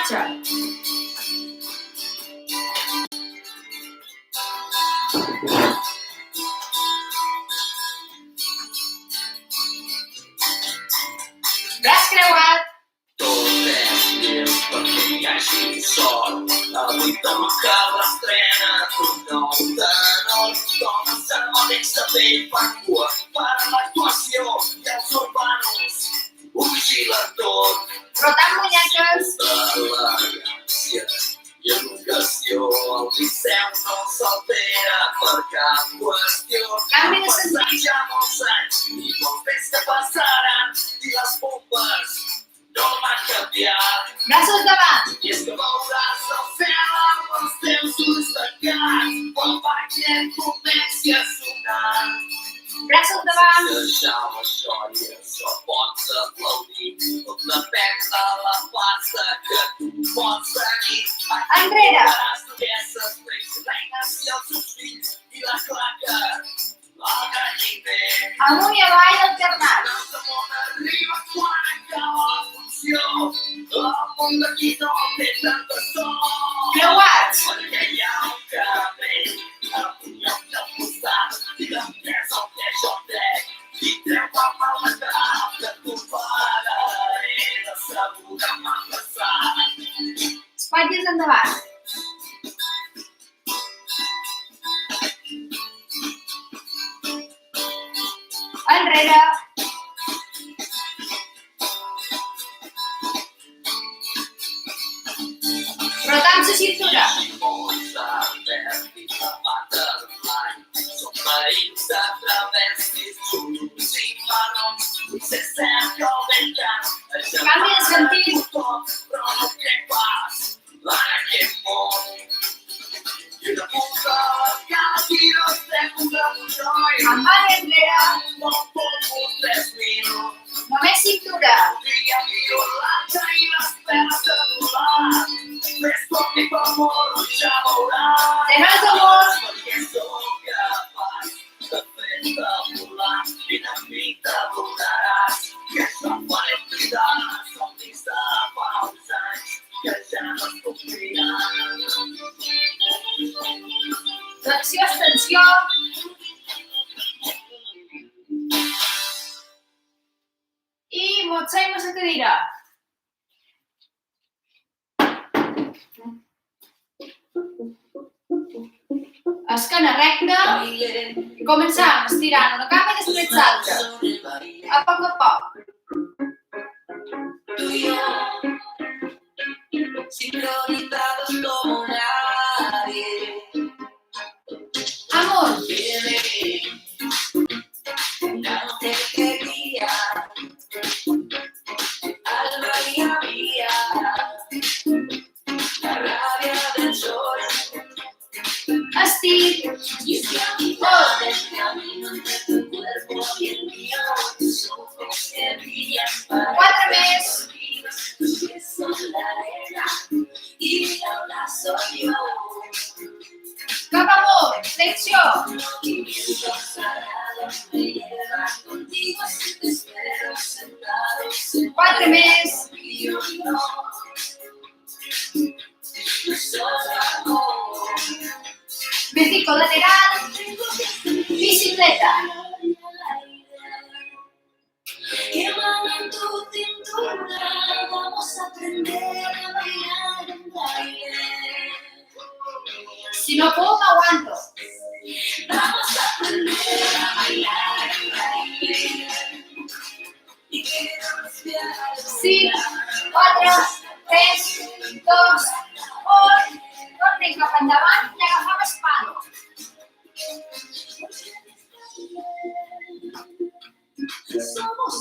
marxa! Braç creuat! Tot és lleu perquè hi hagi sort. Avui toca l'estrena d'un nou tenor. Dones harmònics de pell fan cua per a l'actuació i els urbanos ho vigilen tot. Rotant munyeques! Elegància i educació, el Liceu no s'altera per cap qüestió. Canvi de Han sentit. passat ja molts anys i molts més que passaran i les bombes no van canviar. Braços davant! I és que veuràs el cel amb els teus ulls tancats quan Wagner comenci a sonar. Braços davant! Deixau això i això pots aplaudir. Tot depèn de la pasta que tu pots tenir. Enrere! Veuràs peces, reis, reines i els seus fills i la claca, el galliner. Amunt i avall alternat! El món arriba quan acaba la funció. El món d'aquí no té tanta sort. Creuats! Perquè hi ha un cabell amb un lloc del costat i després el que jo crec i treu el malestar que tu pagaré de segur que m'ha passat. Espatlles endavant! Enrere! Rotant la cintura! Submarins de travestis, xulos i marrons, potser cerca el vent gran. Canvi de sentit. Però no crec pas en aquest món. I una punta a l'escala tira els tempos de Montroi. Envall enrere! No pot 3.000. Només cintura! Podria violar-te i les penes de volar. Més poc i per molt ja veuràs. De nou d'amor! Perquè sóc capaç de fer-te volar i de mi t'adonaràs que això fa oblidar somnis de fa uns anys que ja no es compliran. Flexió, extensió! I motxaim a la cadira. Esquena recta. I començam estirant una cama i després l'altra. A poc a poc. Tú y yo, sincronizados como nadie. Amunt. No te quería, alma mía, la rabia del sol. Estic. Y es que a mi padre el camino entre tu cuerpo y el mío, tus ojos que brillan para 4 més. tus pies son la arena y ahora soy yo. Cap amunt. Flexió. Movimientos sagrados me llevan contigo, así te espero sentados en 4 més. y yo no solo amor. Vértigo lateral. Bicicleta. Quemando en tu cintura, vamos a aprender a bailar un baile. Si no puc, m'aguanto. Vamos a aprender a bailar un baile. Y quiero respirar. 5, 4, 3, 2, 1. Tornem cap endavant i agafam espano.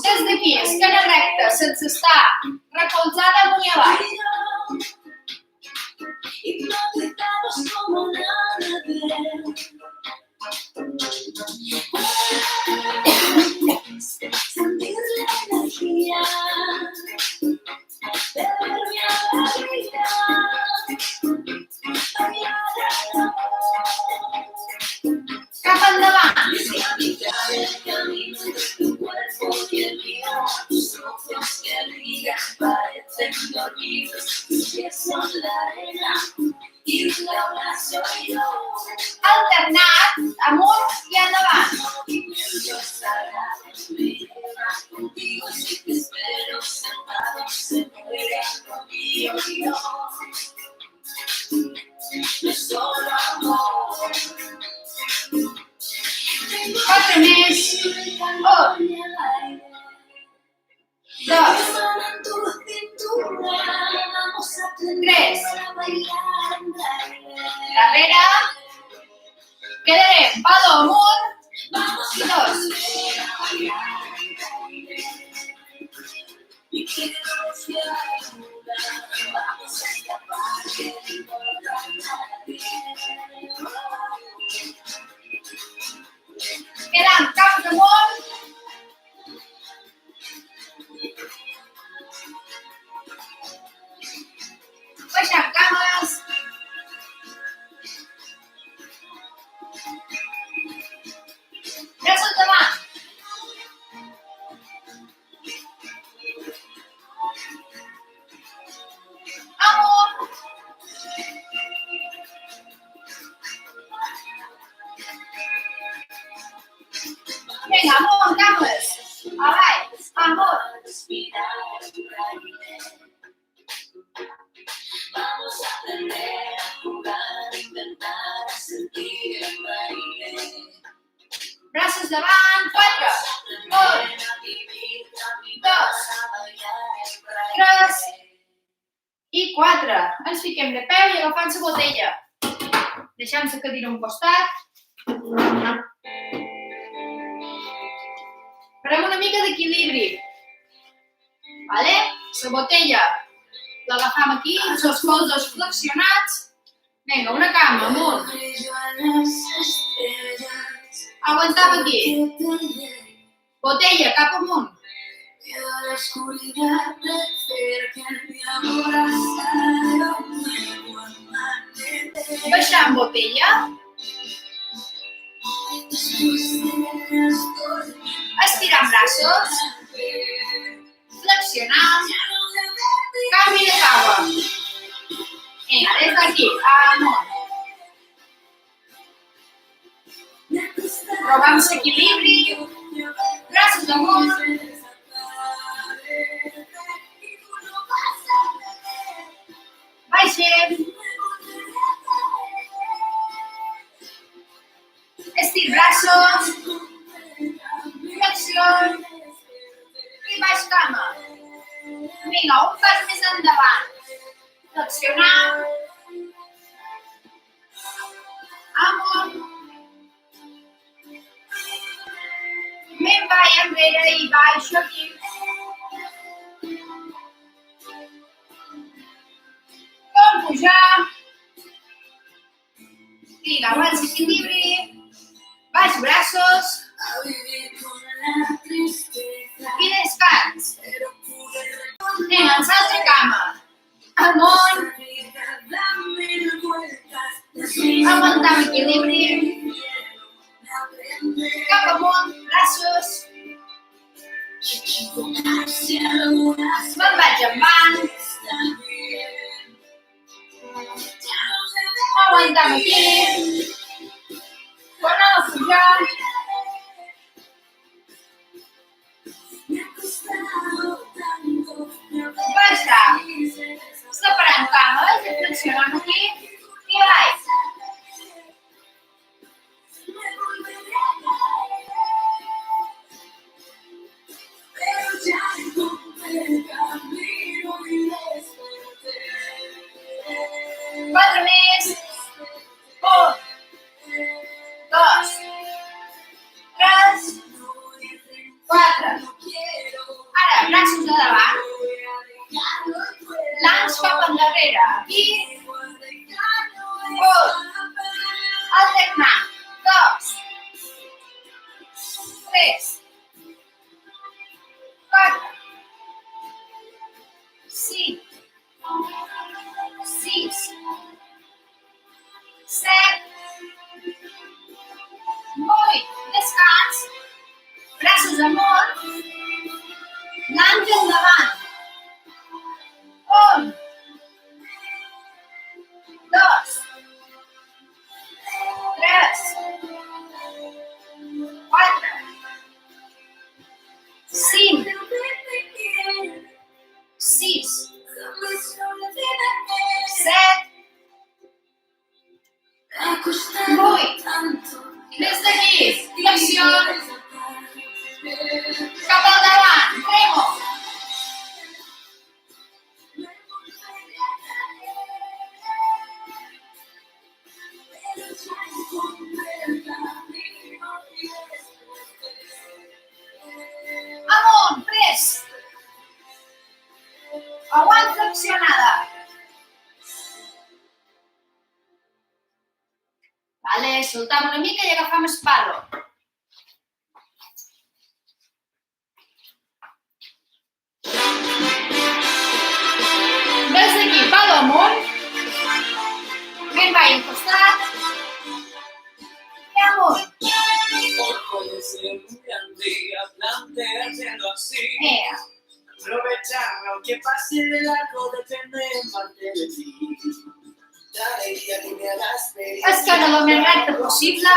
Des d'aquí, esquena recta, sense estar recolzada amunt i avall. Hipnotizados como nada. Sentir la energía de mi alegría. Cap endavant. El camino de tu cuerpo y el mío, tus ojos que brillan parecen dormidos, tus pies Alternat, amunt i endavant. Quatre més. Un, dos, tres. Darrere. Quedarem palo amunt i dos. Quedant caps amunt. Baixant cames. Braços davant. Amunt. Vinga, amunt, cames. Avall, amunt. Braços davant, 4. 1, 2, 3 i 4. Ens fiquem de peu i agafant la botella. Deixem la cadira a un costat. Farem una mica d'equilibri. Vale? La botella l'agafam aquí, els colzes flexionats. Vinga, una cama amunt. Aguantam aquí. Botella cap amunt. Baixant botella. Estirant braços. Flexionant. Canvi de cama. Vinga, des d'aquí, amunt. Trobem l'equilibri. Braços amunt. Baixem. Estir braços. Flexió. I baix cama. Vinga, un pas més endavant. Flexionar. Amunt. Me'n vaig enrere i baixo aquí. Torn pujar. Vinga, abans equilibri. Baix braços. I descans. Anem a l'altra cama. Amunt. Aguantam equilibri. Cap amunt, braços. Me'n vaig avant. Aguantam aquí. Tornem a pujar. Baixar. Separant cames, flexionant aquí. I baix. Quatre més. 1, 2, 3, 4. Ara, braços a davant. Lanç cap endarrere. Aquí. 1. Alternant. 2. 3. 4. 5. 6. 7. 8. Descans. Braços amunt. Lanç endavant. 1, 6, 7, 8. Des d'aquí, flexió. Cap al davant, remo. Amunt, pres. Aguant flexionada. Vale, soltam una mica i agafam espalo. Des d'aquí, palo amunt. Ben va al costat. I amunt. Hoy puede ser un gran día, planteárselo así. Aprovechar lo que pase de largo depende en parte de ti. Daría que me hagas feliz. Escala lo més recte possible.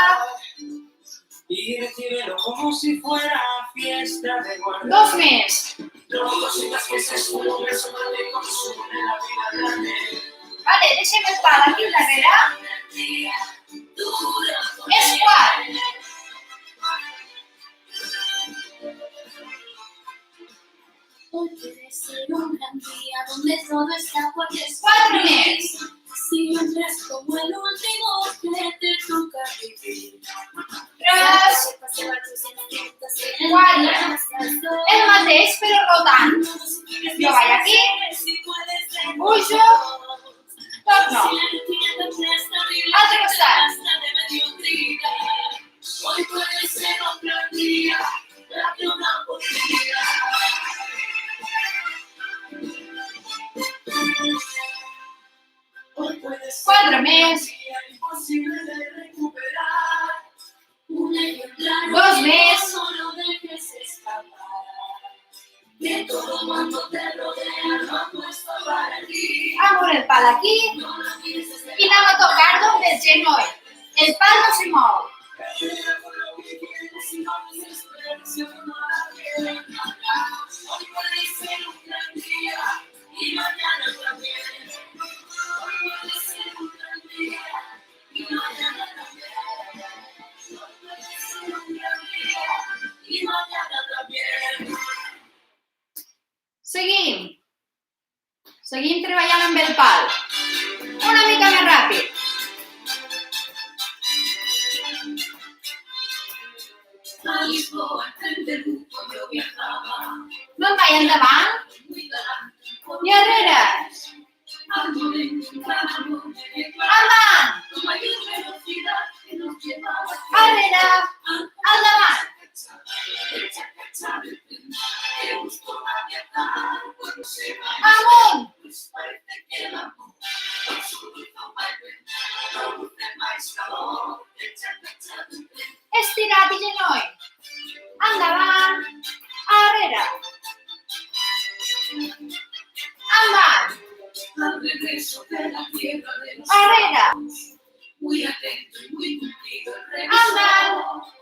Y recíbelo como si fuera fiesta de guardar. 2 més. Cositas que se sumen, suman y consumen la vida grande. Vale, deixem el pal aquí al darrere. Squat. Hoy puede ser un gran día donde todo está por 4 més. Si entras como el último que te toca vivir. 3, 4. El mateix, però rotant. Jo vaig aquí, pujo, torno. Altre costat. Hoy puede ser un gran día, date una oportunidad. Hoy puede ser 4 més. imposible de recuperar. un ejemplar. 2 més. No lo dejes escapar. Que todo mundo te rodea, lo puesto para ti. Amunt el pal aquí No lo pienses de i anem a tocar-lo del genoll. El pal no se mou. Hoy puede ser un gran día y mañana también. Hoy puede ser un gran día y mañana también. Hoy puede ser un gran día y mañana también. Seguim treballant amb el pal. Una mica més ràpid. A Lisboa, en Perú, yo viajaba. No em vaig endavant Muy galante, i enrere. al momento un gran amor me declaró. Endavant, Con mayor velocidad que nos llevaba. enrere, al davant. Que gusto va a viajar cuando se va. Amunt, Pues parece que el amor con su dulce baile produce más calor. estirat i genoll. Endavant, enrere. Endavant, Al regreso de la tierra de los enrere. muy atento y muy cumplido el Endavant, revisor.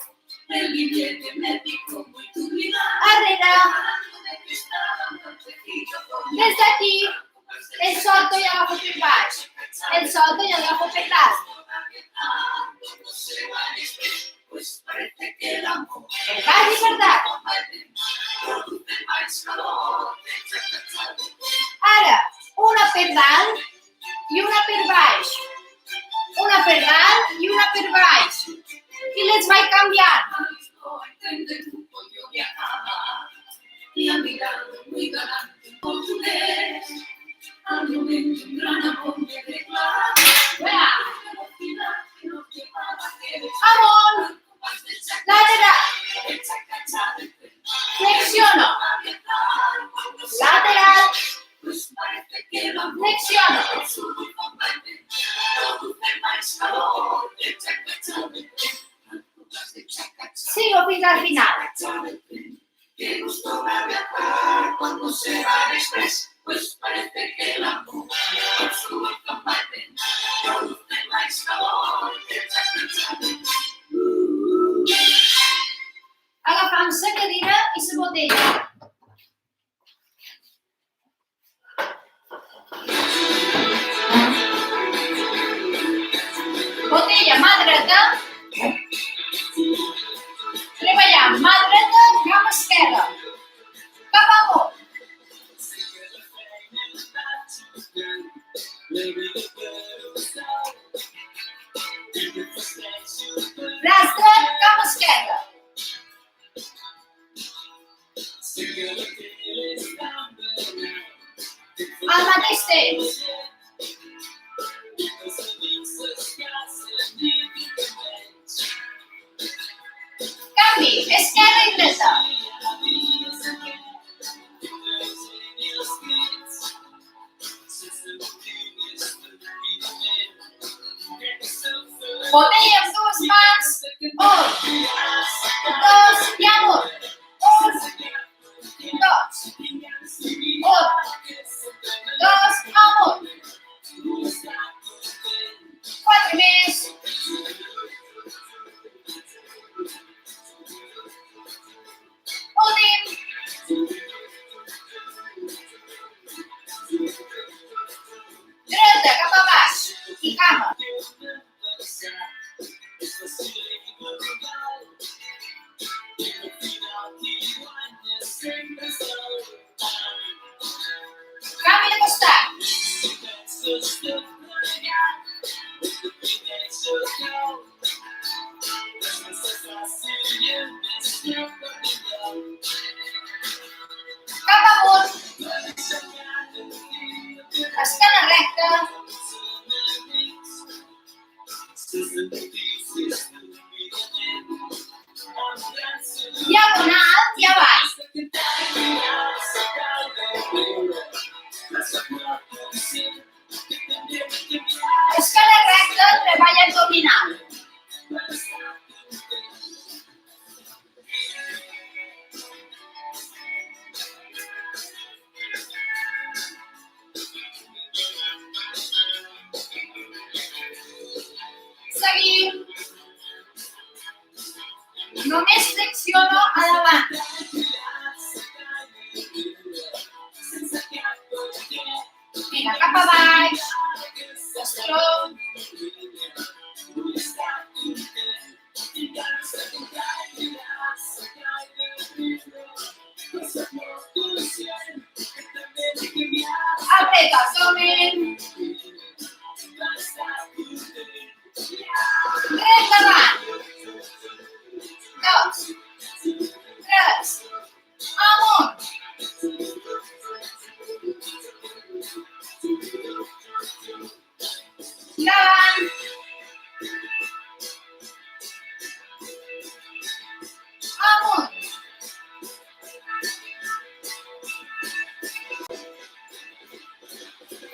El billete me dijo muy turbina. enrere. Hablando de que estaba protegido por Des d'aquí, el solto i agafo per baix. El solto i agafo per dalt. cuando se va el estrés, pues parece que el amor Per baix i per dalt. produce más calor. Ara, una per dalt i una per baix. Una per dalt i una per baix. I les vaig canviant. En el grupo yo viajaba y a mi lado muy galante un portugués. Al momento un gran amor me declaraba. Vinga, Velocidad que nos llevaba a que amunt, lateral, flexiono, lateral, pues parece que el amor flexiono. con su dulce baile produce más calor. Sigo fins al final. Que gusto va a viajar cuando se va el estrés, pues parece que el amor con su dulce baile produce más calor. Agafam la cadira i la botella. Botella mà dreta. Treballant mà dreta, cama esquerra. Cap amunt. Braç dret, cama esquerra. Al mateix temps. Canvi, esquerra i dreta. Botella amb dues mans. Un, dos i amunt. Un, dos. Un, dos, amunt. Quatre més. Últim. Dreta cap a baix i cama. Canvi de costat. Cap amunt. Esquena recta. Diagonal i avall. Esquena recta, treball abdominal. Seguim. Només flexiono a davant. Vinga, cap a baix. Estrom. Apreta abdomen. Dret davant. Dos. Tres. Amunt. Davant. Amunt.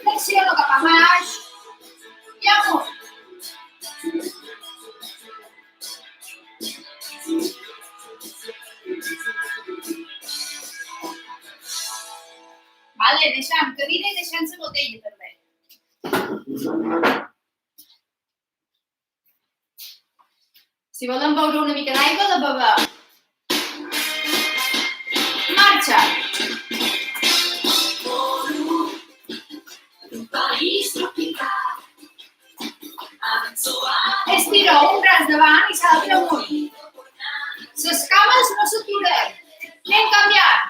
Flexiono cap a baix i amunt. Vale, deixem cadira i deixem la botella també. Si volen beure una mica d'aigua, la beveu. Marxa! Estira un braç davant i salta amunt. Les cames no s'aturen. Anem canviant.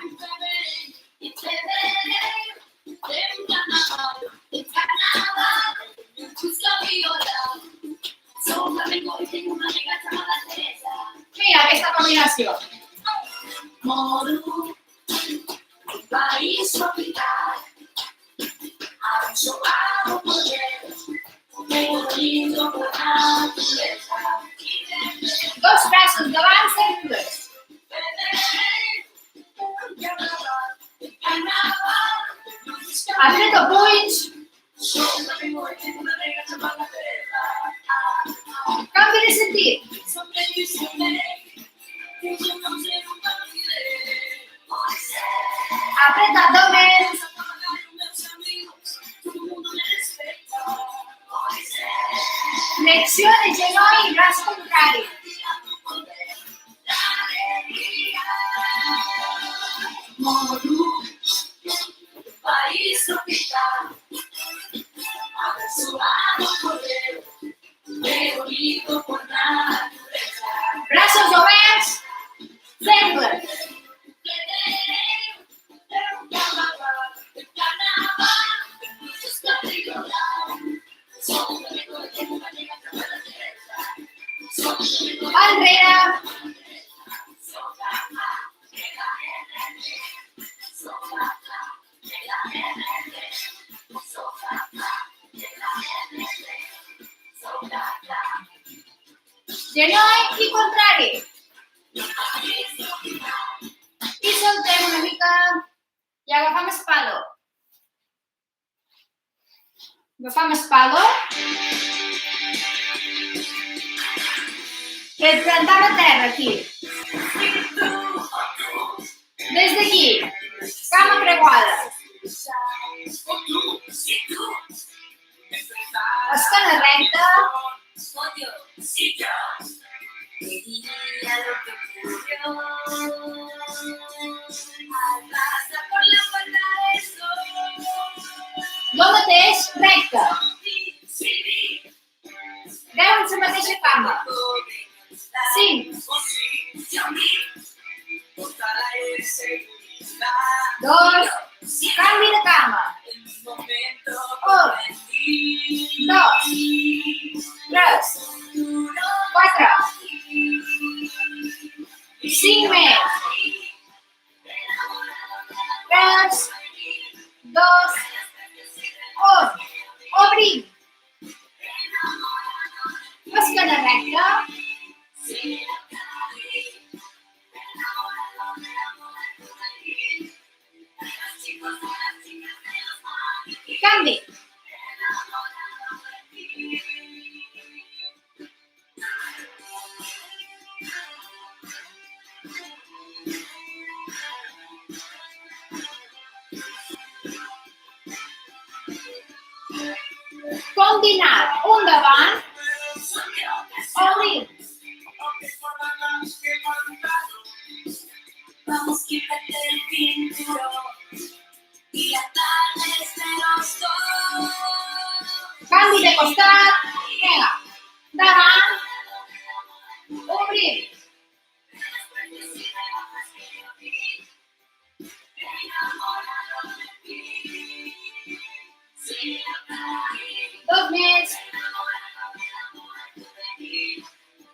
Mira aquesta combinació. Moro, un país tropical, abrazado por él, bonito por naturaleza. Dos braços davant, cercles. Apreta punys. Canvi de sentit. Apreta abdomen. Flexió de genoll i braç contrari. Moro, país tropical, abençoado por Deus, bonito genoll i contrari. I soltem una mica i agafam espado. Agafam espado. I ens plantem a terra, aquí. Des d'aquí, cama creuada. Esquena recta. Jo mateix, recte. 10 en la mateixa cama. 5, 2, canvi de cama. 1, 2, 3, 4, 5 més. 3, 2, 1. Obrim. Esquena recta. Canvi. Combinat. Un davant. Obrim. Vamos, quítate el cinturón y atales de los dos. Canvi de costat. Vinga. Davant. Obrim. Dos més.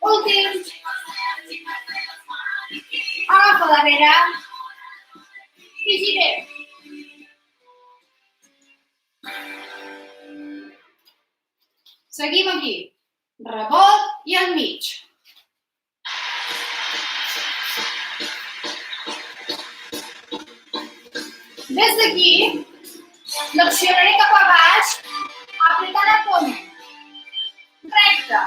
Últim. Agafa darrere. I girem. Seguim aquí. Rebot i al mig. Des d'aquí, l'accionaré cap a baix, apretant abdomen. Recte.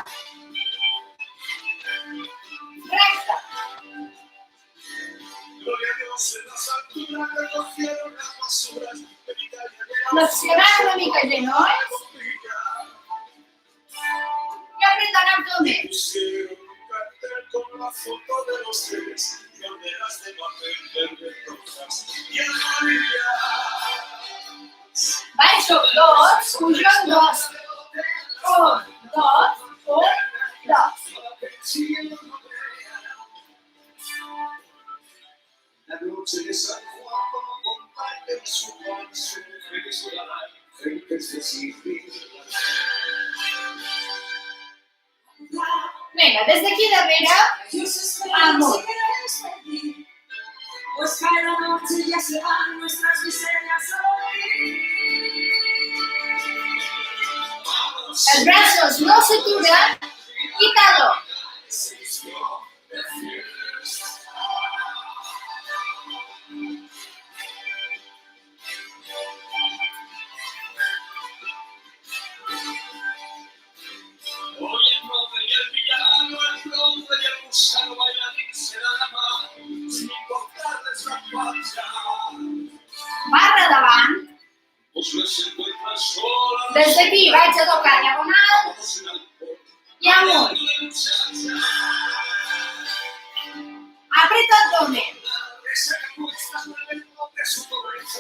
Recte. Flexionant una mica el genoll i apretant abdomen. Baixo 2, pujo 2. 1, 2, 1, 2. La noche de San Juan, como comparte su paso, gente sensible. Vinga, des d'aquí darrere, amunt. Pues cada noche ya se van nuestras miserias hoy. Els braços no s'aturen i taló. Hoy el noble y el villano, el hombre y el gusano bailarín se dan la mano, sin importarles la marcha. Barra davant. Pues les encuentran solas. Des d'aquí vaig a tocar diagonal i amunt. Apreta abdomen. Esa que cuesta el nombre, su pobreza,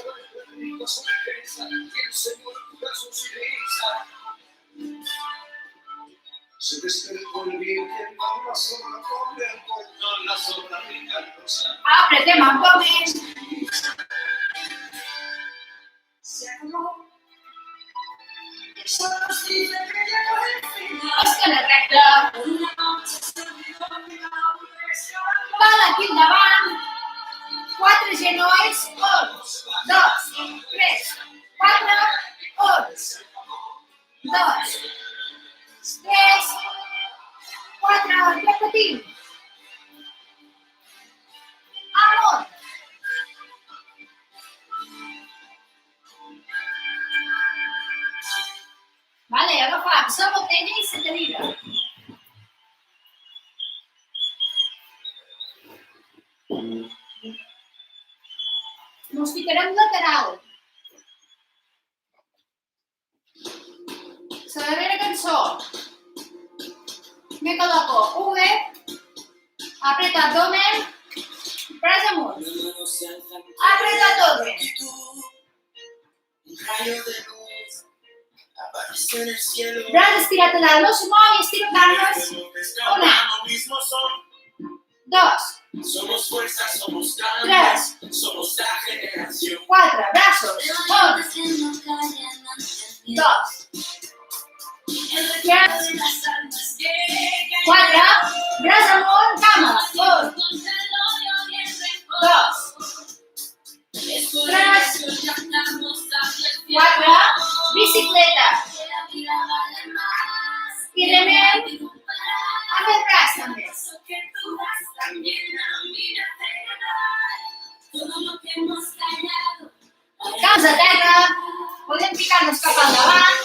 su riqueza, y el Señor cura su silencio. Se despertó el viento, la sombra pobre, la sombra ricardosa. Apretem abdomen. Se acabó. Solo nos dice que llegó el final. Esquena recta. Una noche se olvidó mi depresión. Pal aquí endavant. 4 genolls. 1, 2, 3, 4, 1, 2, 3, 4, agafam la botella i la cadira. Nos ficarem lateral. La darrera cançó. Me coloco V, aprieto abdomen, braç amunt. Aprieto abdomen. Un rayo de luz apareció en el cielo. Braç estirat a dalt, no se mou i estiro cames. Una, dos, Somos fuerza, somos tres, cambios, somos la generación. quatre, braços. Un, dos, tres, quatre, braç amunt, cama. Un, dos, tres, quatre, bicicleta. I remem amb el braç també. Caps a terra, podem ficar-nos cap al davant.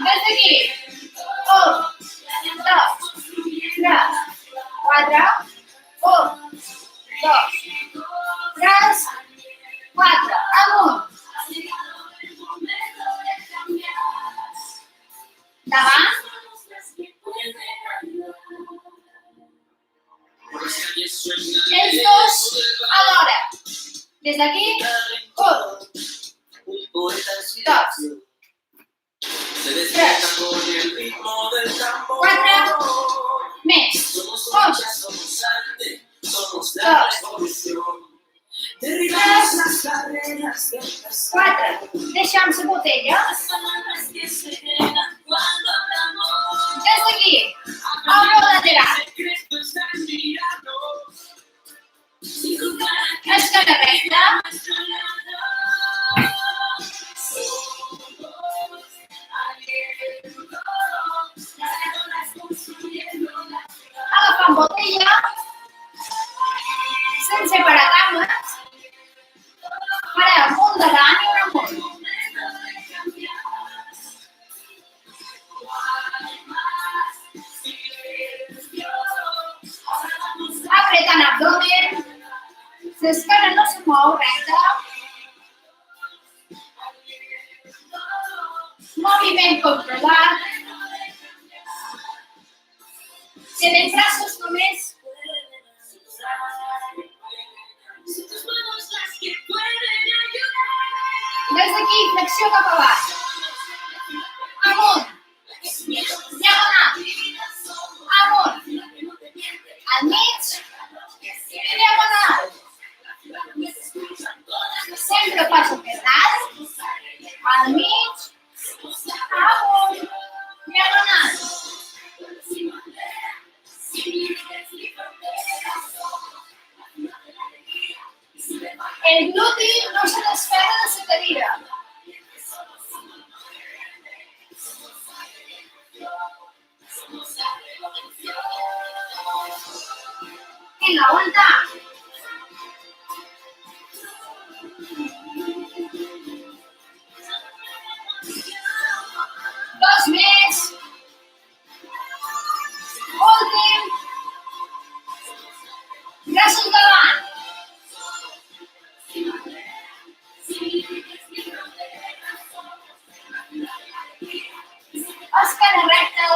Des d'aquí. Un, dos, tres, quatre. Un, dos, tres, quatre. Amunt. Davant. Els dos alhora. Des d'aquí. Un, dos, Se despierta con el ritmo del tambor. quatre, més. Somos Un, lucha, somos arte, somos la dos, revolución. Derribamos las barreras del pasado. quatre. Deixem la botella. Des d'aquí. Obro lateral. Esquerra recta. Agafam botella. Sense parar cames. Farem un davant i un amunt. Apretant abdomen. L'esquerra no se mou recta. Moviment controlat. Queden braços només. Des d'aquí, flexió cap a baix. Amunt. Diagonal. Amunt. Al mig. I diagonal. Sempre passo per dalt. Al mig. Amunt. Diagonal. El gluti no se despega de la cadira. Vinga, aguanta. Dos més. Últim. Braços davant. Esquerra recta.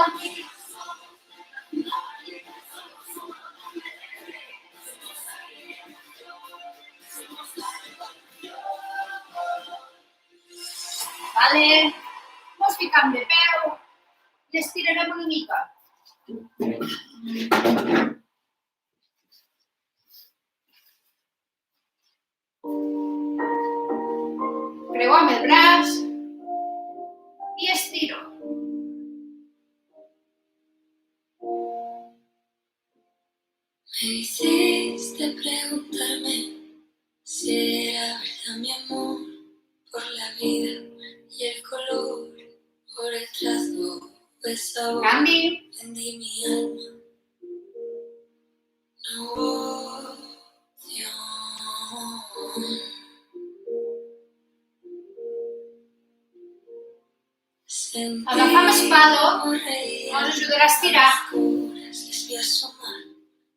Vale. Mos ficam de peu i estirarem una mica. Creuam el braç i estiro. Me hiciste preguntarme si era verdad mi amor por la vida y el color, por el trazo de sabor. Canvi. Vendí mi alma, no hubo opción. Agafam espado, ens ajudarà a estirar.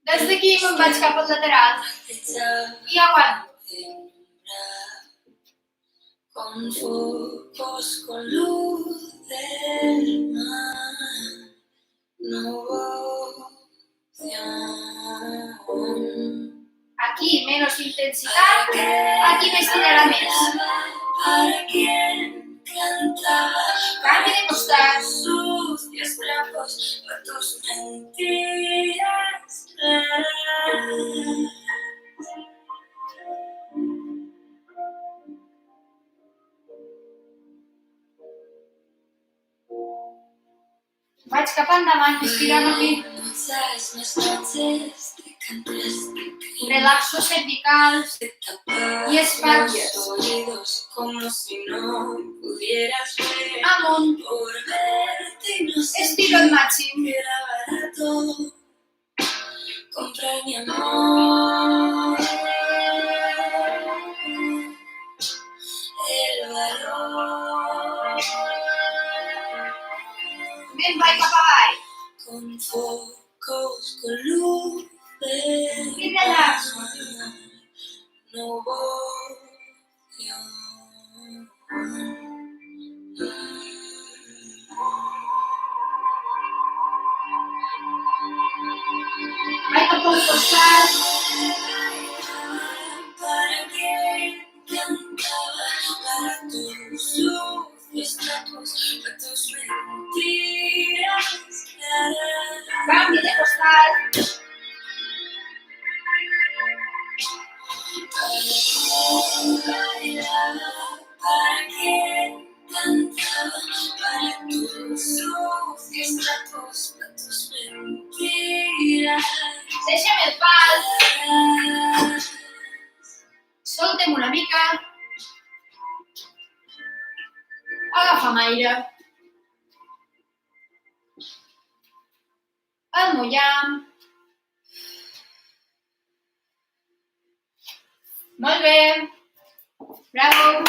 Des d'aquí me'n vaig cap al lateral i aguanto. Con focos, con luz del mar, no opción. Aquí menos intensitat, aquí m'estirarà més. Para quien cantaba, Canvi de costat. sucios trapos, para tus mentiras. Vaig cap endavant, estirant aquí. Muchas más noches te cantaste, Relaxo cervicals te tapabas i espatlles. los oídos como si no pudieras ver. Amunt. Por verte y no Estiro al màxim. que era barato comprar mi amor. El valor. Me'n vaig cap avall. Con focos, con luz del I relaxo. mar, no voy Vaig cap al costat. para quien cantaba, para tus sucios trapos, para tus mentiras claras. Canvi de costat. Para quien cantaba, para tus sucios trapos, para tus mentiras. Deixa'm el pal. Solta'm una mica. Agafa'm aire. El mullam. Molt bé. Bravo.